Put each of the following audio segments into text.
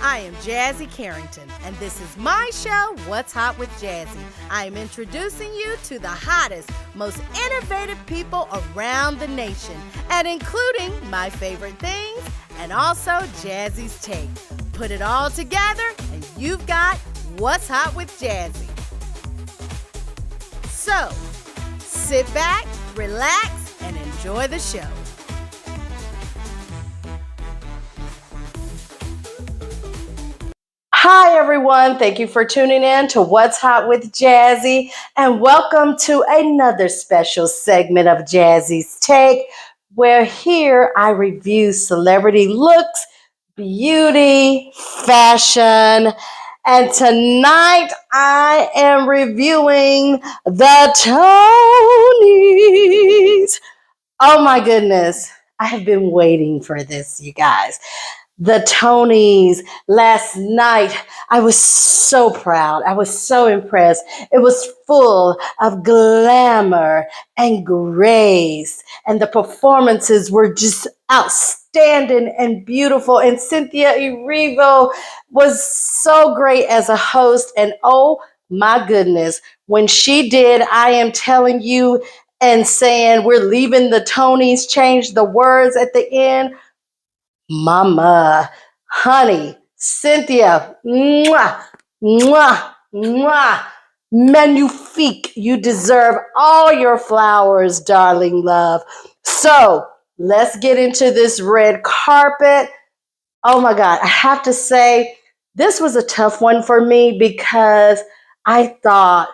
I am Jazzy Carrington, and this is my show, What's Hot with Jazzy. I am introducing you to the hottest, most innovative people around the nation, and including my favorite things, and also Jazzy's Take. Put it all together, and you've got What's Hot with Jazzy. So, sit back, relax, and enjoy the show. Hi, everyone. Thank you for tuning in to What's Hot with Jazzy, and welcome to another special segment of Jazzy's Take, where here I review celebrity looks, beauty, fashion, and tonight I am reviewing the Tonys. Oh my goodness. I have been waiting for this, you guys. The Tonys last night. I was so proud. I was so impressed. It was full of glamour and grace, and the performances were just outstanding and beautiful. And Cynthia Erivo was so great as a host. And oh my goodness, when she did, I am telling you, and saying we're leaving the Tonys, change the words at the end. Mama, honey, Cynthia, mwah, mwah, mwah, magnifique. You deserve all your flowers, darling love. So let's get into this red carpet. Oh my God, I have to say, this was a tough one for me because I thought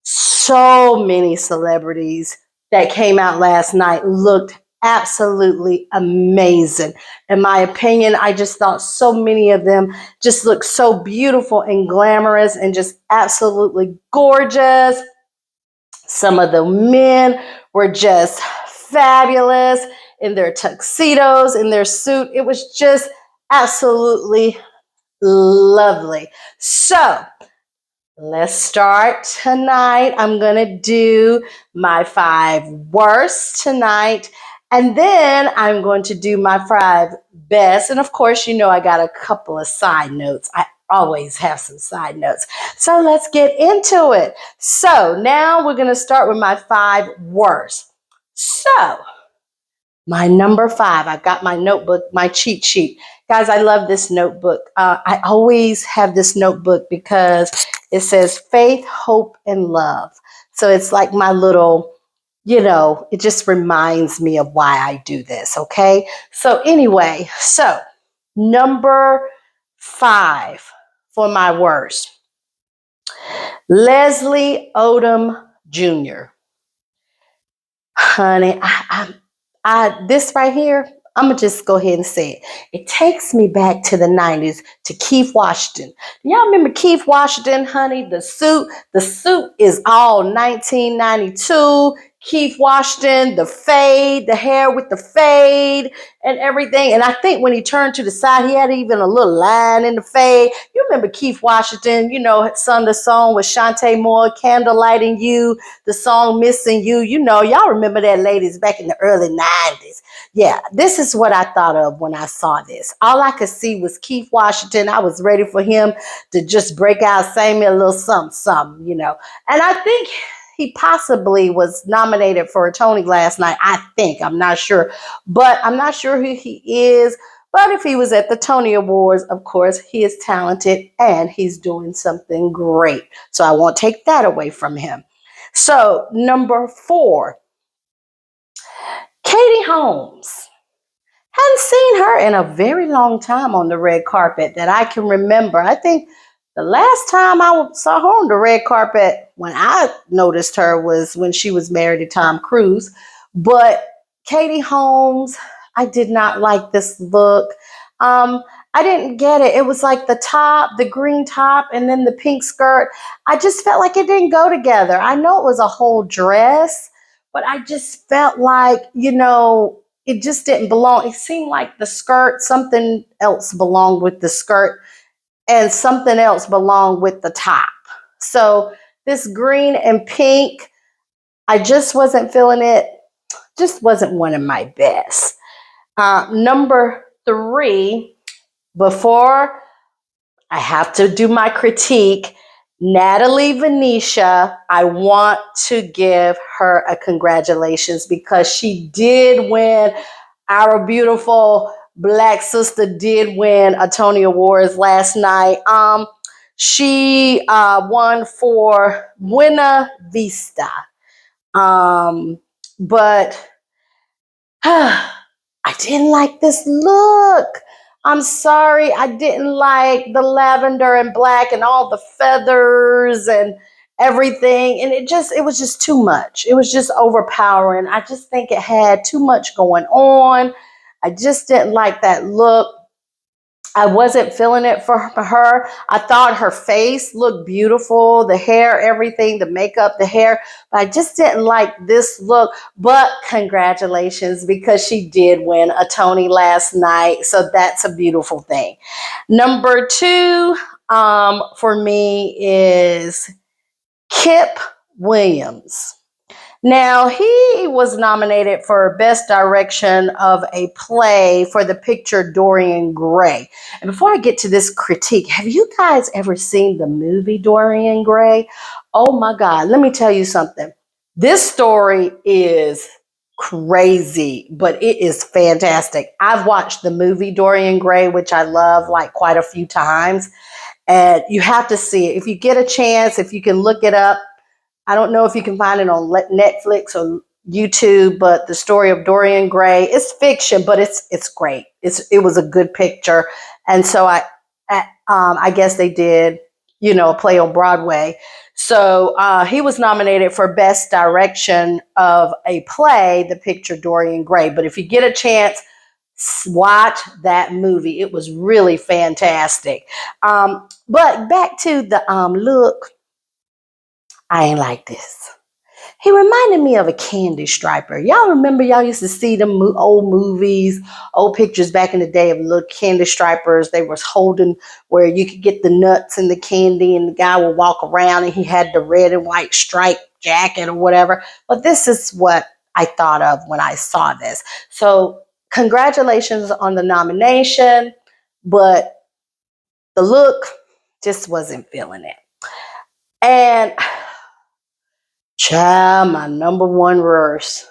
so many celebrities that came out last night looked absolutely amazing. In my opinion, I just thought so many of them just looked so beautiful and glamorous and just absolutely gorgeous. Some of the men were just fabulous in their tuxedos, in their suit. It was just absolutely lovely. So let's start tonight. I'm going to do my 5 worst tonight. And then I'm going to do my 5 best. And of course, you know, I got a couple of side notes. I always have some side notes. So let's get into it. So now we're going to start with my 5 worst. So my number 5, I've got my notebook, my cheat sheet. Guys, I love this notebook. I always have this notebook because it says faith, hope, and love. So it's like my little, you know, it just reminds me of why I do this, okay? So anyway, so number 5 for my worst. Leslie Odom Jr. Honey, this right here, I'm going to just go ahead and say it. It takes me back to the 90s, to Keith Washington. Y'all remember Keith Washington, honey? The suit is all 1992. Keith Washington, the fade, the hair with the fade and everything. And I think when he turned to the side, he had even a little line in the fade. You remember Keith Washington, you know, sung the song with Shantae Moore, Candlelighting You, the song Missing You. You know, y'all remember that, ladies, back in the early 90s. Yeah, this is what I thought of when I saw this. All I could see was Keith Washington. I was ready for him to just break out, sing me a little something, you know. And I think he possibly was nominated for a Tony last night. I think, I'm not sure, but I'm not sure who he is. But if he was at the Tony Awards, of course, he is talented and he's doing something great. So I won't take that away from him. So number 4, Katie Holmes. Hadn't seen her in a very long time on the red carpet that I can remember. I think the last time I saw her on the red carpet when I noticed her was when she was married to Tom Cruise. But Katie Holmes, I did not like this look. I didn't get it. It was like the top, the green top, and then the pink skirt. I just felt like it didn't go together. I know it was a whole dress, but I just felt like, you know, it just didn't belong. It seemed like the skirt, something else belonged with the skirt and something else belonged with the top. So this green and pink, I just wasn't feeling it. Just wasn't one of my best. Number 3, before I have to do my critique. Natalie Venetia, I want to give her a congratulations because she did win. Our beautiful Black sister did win a Tony Awards last night. She won for Buena Vista. But I didn't like this look. I'm sorry, I didn't like the lavender and black and all the feathers and everything. And it was just too much. It was just overpowering. I just think it had too much going on. I just didn't like that look. I wasn't feeling it for her. I thought her face looked beautiful, the hair, everything, the makeup, the hair, but I just didn't like this look. But congratulations, because she did win a Tony last night. So that's a beautiful thing. Number two for me is Kip Williams. Now, he was nominated for Best Direction of a Play for the picture Dorian Gray. And before I get to this critique, have you guys ever seen the movie Dorian Gray? Oh my God, let me tell you something. This story is crazy, but it is fantastic. I've watched the movie Dorian Gray, which I love, like quite a few times. And you have to see it. If you get a chance, if you can look it up, I don't know if you can find it on Netflix or YouTube, but the story of Dorian Gray, it's fiction, but it's great. It was a good picture. And so I guess they did, a play on Broadway. So he was nominated for Best Direction of a Play, the picture Dorian Gray. But if you get a chance, watch that movie. It was really fantastic. But back to the look. I ain't like this. He reminded me of a candy striper. Y'all remember y'all used to see them old movies, old pictures back in the day of little candy stripers. They was holding where you could get the nuts and the candy and the guy would walk around and he had the red and white striped jacket or whatever. But this is what I thought of when I saw this. So congratulations on the nomination, but the look just wasn't feeling it. And child, my number one verse.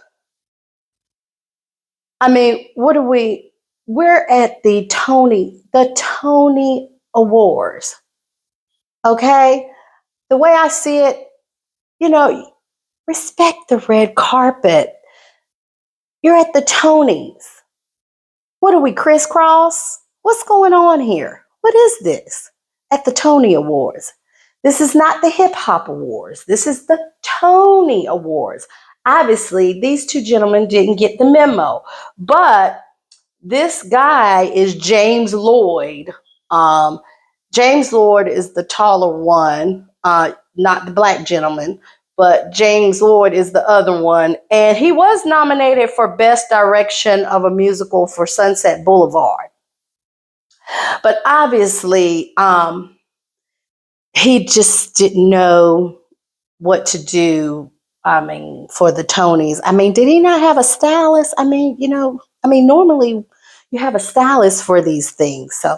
I mean, we're at the Tony Awards. Okay? The way I see it, respect the red carpet. You're at the Tonys. What are we, crisscross? What's going on here? What is this? At the Tony Awards. This is not the Hip Hop Awards. This is the Tony Awards. Obviously, these two gentlemen didn't get the memo, but this guy is James Lloyd. James Lloyd is the taller one, not the black gentleman, but James Lloyd is the other one. And he was nominated for Best Direction of a Musical for Sunset Boulevard. But obviously, he just didn't know what to do, for the Tonys. Did he not have a stylist? Normally you have a stylist for these things. So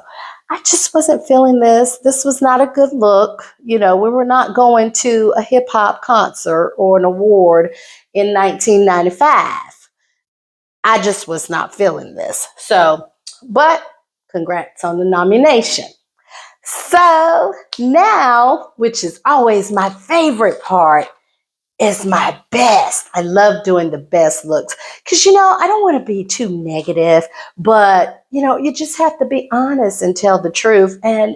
I just wasn't feeling this. This was not a good look. We were not going to a hip hop concert or an award in 1995. I just was not feeling this. So, but congrats on the nomination. So now, which is always my favorite part, is my best. I love doing the best looks because, I don't want to be too negative, but, you just have to be honest and tell the truth. And,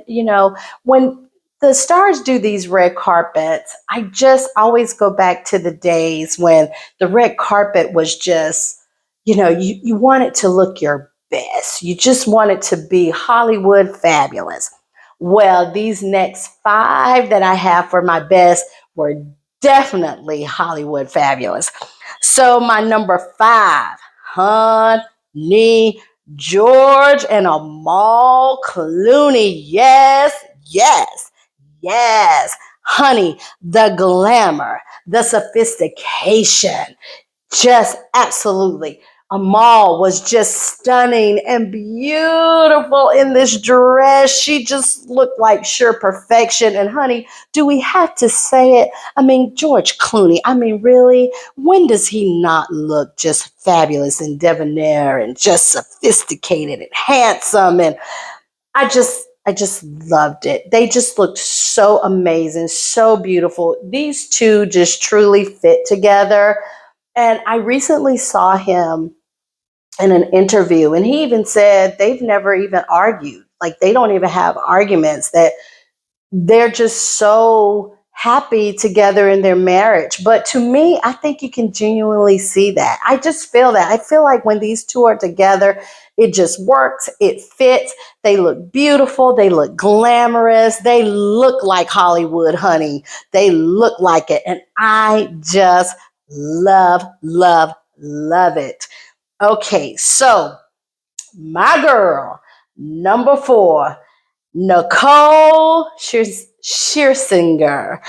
when the stars do these red carpets, I just always go back to the days when the red carpet was just, you want it to look your best. You just want it to be Hollywood fabulous. Well, these next 5 that I have for my best were definitely Hollywood fabulous. So my number 5, Honey George and Amal Clooney. Yes, yes, yes. Honey, the glamour, the sophistication, just absolutely. Amal was just stunning and beautiful in this dress. She just looked like sheer perfection. And honey, do we have to say it? I mean, George Clooney, I mean, really? When does he not look just fabulous and debonair and just sophisticated and handsome? And I just loved it. They just looked so amazing, so beautiful. These two just truly fit together. And I recently saw him in an interview, and he even said they've never even argued. Like they don't even have arguments, that they're just so happy together in their marriage. But to me, I think you can genuinely see that. I just feel that. I feel like when these two are together, it just works, it fits. They look beautiful, they look glamorous, they look like Hollywood, honey. They look like it. And I just love, love, love it. Okay, so my girl, number 4, Nicole Scherzinger.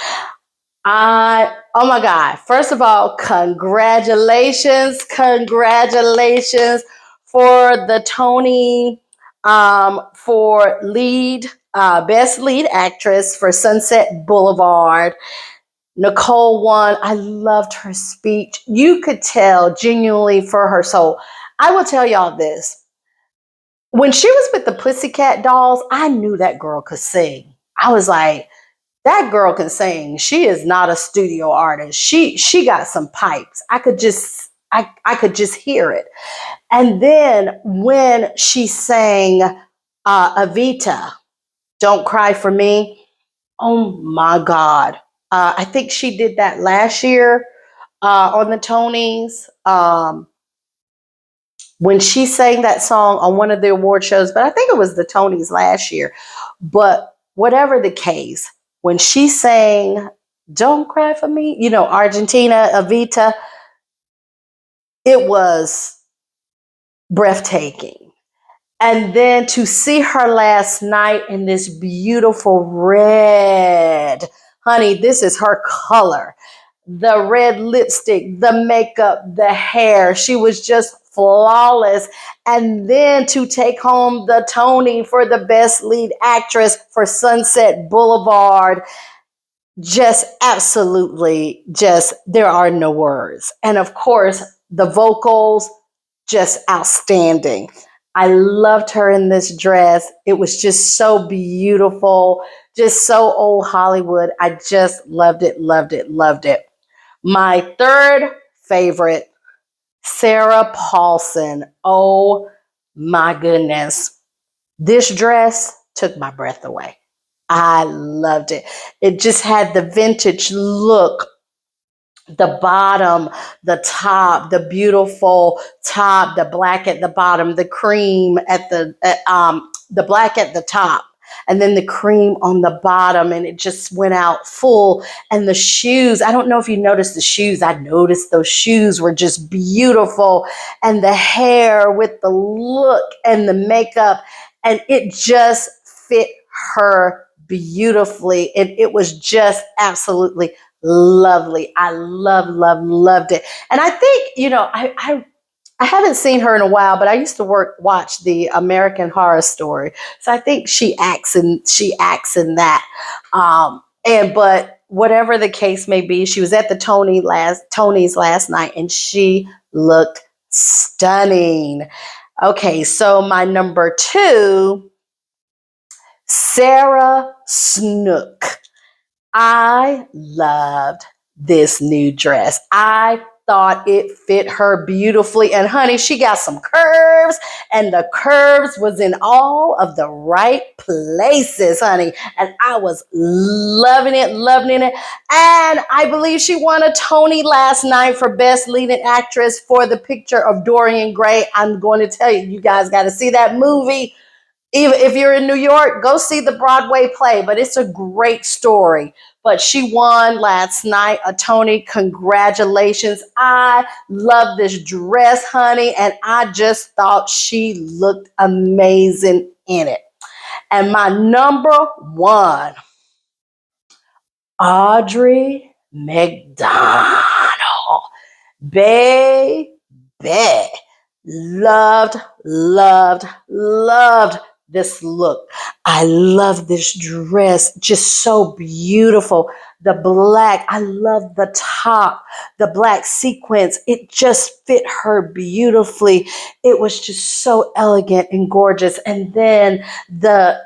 Oh my God. First of all, congratulations, congratulations for the Tony for best lead actress for Sunset Boulevard. Nicole won. I loved her speech. You could tell genuinely for her soul. I will tell y'all this. When she was with the Pussycat Dolls, I knew that girl could sing. I was like, that girl can sing. She is not a studio artist. She got some pipes. I could just hear it. And then when she sang Evita, Don't Cry for Me, oh my God. I think she did that last year on the Tonys. When she sang that song on one of the award shows, but I think it was the Tonys last year. But whatever the case, when she sang Don't Cry for Me, Argentina, Evita, it was breathtaking. And then to see her last night in this beautiful red, honey, this is her color. The red lipstick, the makeup, the hair. She was just flawless. And then to take home the Tony for the best lead actress for Sunset Boulevard, just absolutely, just there are no words. And of course, the vocals, just outstanding. I loved her in this dress. It was just so beautiful, just so old Hollywood. I just loved it, loved it, loved it. My third favorite, Sarah Paulson. Oh my goodness. This dress took my breath away. I loved it. It just had the vintage look, the bottom, the top, the beautiful top, the black at the bottom, the cream at the black at the top, and then the cream on the bottom, and it just went out full. And the shoes, I don't know if you noticed the shoes. I noticed those shoes were just beautiful, and the hair with the look and the makeup, and it just fit her beautifully. And it was just absolutely lovely. I loved it. And I think, I haven't seen her in a while, but I used to watch the American Horror Story. So I think she acts in that. But whatever the case may be, she was at the Tonys last night, and she looked stunning. Okay, so my number 2, Sarah Snook. I loved this new dress. I thought it fit her beautifully. And honey, she got some curves, and the curves was in all of the right places, honey. And I was loving it, loving it. And I believe she won a Tony last night for Best Leading Actress for The Picture of Dorian Gray. I'm going to tell you, you guys got to see that movie. Even if you're in New York, go see the Broadway play, but it's a great story. But she won last night a Tony. Congratulations. I love this dress, honey, and I just thought she looked amazing in it. And my number 1, Audrey McDonald. Baby. Loved, loved, loved this look. I love this dress, just so beautiful. The black, I love the top, the black sequins. It just fit her beautifully. It was just so elegant and gorgeous. And then the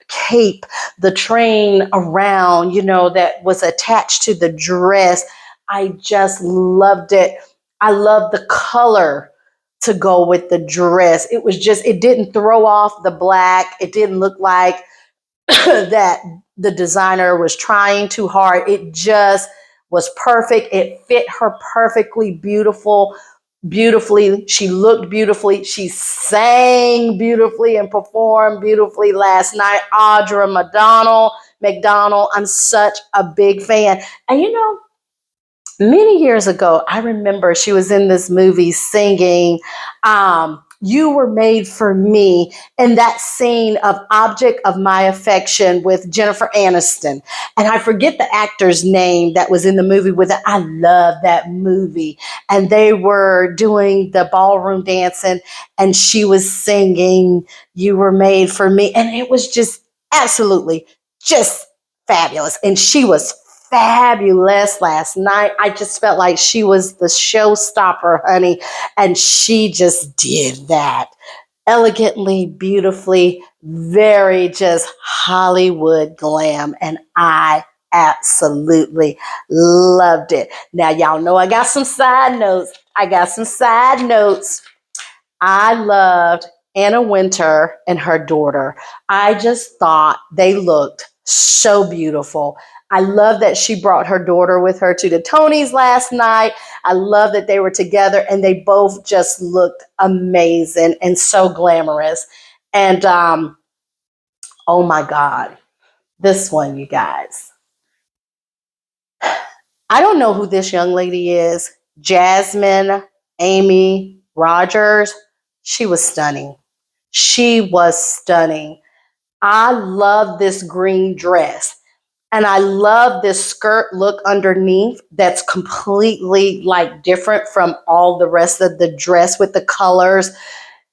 cape, the train around, that was attached to the dress. I just loved it. I love the color to go with the dress. It didn't throw off the black. It didn't look like that the designer was trying too hard. It just was perfect. It fit her beautifully. She looked beautifully. She sang beautifully and performed beautifully last night. Audra McDonald. I'm such a big fan. And many years ago, I remember she was in this movie singing, You Were Made for Me, in that scene of Object of My Affection with Jennifer Aniston. And I forget the actor's name that was in the movie with it. I love that movie. And they were doing the ballroom dancing, and she was singing, You Were Made for Me. And it was just absolutely just fabulous. And she was fabulous last night. I just felt like she was the showstopper, honey. And she just did that elegantly, beautifully, very just Hollywood glam. And I absolutely loved it. Now, y'all know I got some side notes. I loved Anna Wintour and her daughter. I just thought they looked so beautiful. I love that she brought her daughter with her to the Tonys last night. I love that they were together and they both just looked amazing and so glamorous. And oh my God, this one, you guys. I don't know who this young lady is. Jasmine Amy Rogers. She was stunning. I love this green dress. And I love this skirt look underneath that's completely like different from all the rest of the dress with the colors.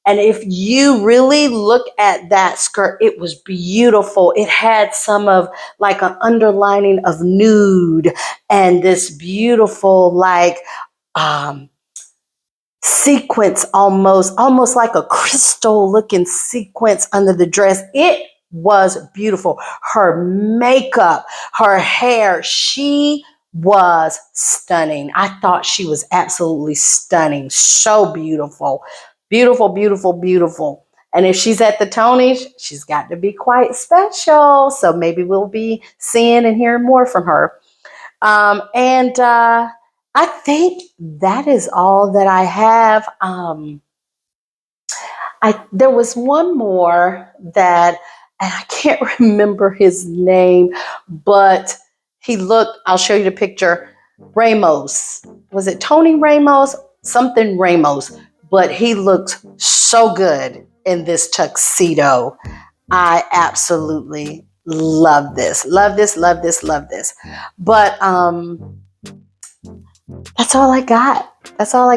And if you really look at that skirt, it was beautiful. It had some of like an underlining of nude and this beautiful like sequence, almost like a crystal looking sequence under the dress. It was beautiful. Her makeup, her hair, she was stunning. I thought she was absolutely stunning. So beautiful. Beautiful. And if she's at the Tonys, she's got to be quite special. So maybe we'll be seeing and hearing more from her. And I think that is all that I have. There was one more that, and I can't remember his name, but he looked, I'll show you the picture, Ramos. Was it Tony Ramos? Something Ramos. But he looked so good in this tuxedo. I absolutely love this. But that's all I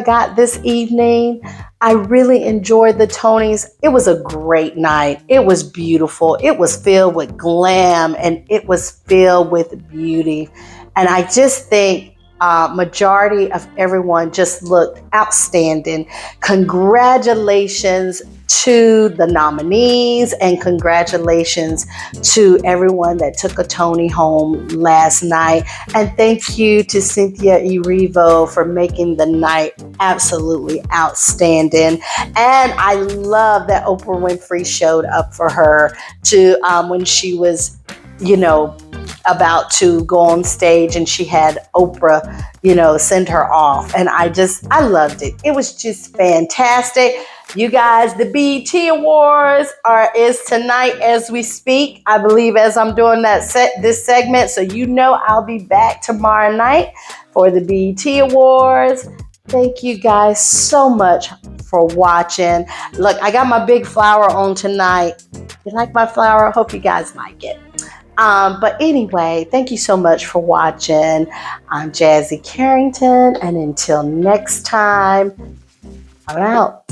got this evening. I really enjoyed the Tonys. It was a great night. It was beautiful. It was filled with glam and it was filled with beauty. And I just think majority of everyone just looked outstanding. Congratulations to the nominees and congratulations to everyone that took a Tony home last night. And thank you to Cynthia Erivo for making the night absolutely outstanding. And I love that Oprah Winfrey showed up for her to when she was, about to go on stage and she had Oprah, send her off. And I loved it. It was just fantastic. You guys, the BET Awards is tonight as we speak. I believe as I'm doing this segment. So I'll be back tomorrow night for the BET Awards. Thank you guys so much for watching. Look, I got my big flower on tonight. You like my flower? I hope you guys like it. But anyway, thank you so much for watching. I'm Jazzy Carrington, and until next time, I'm out.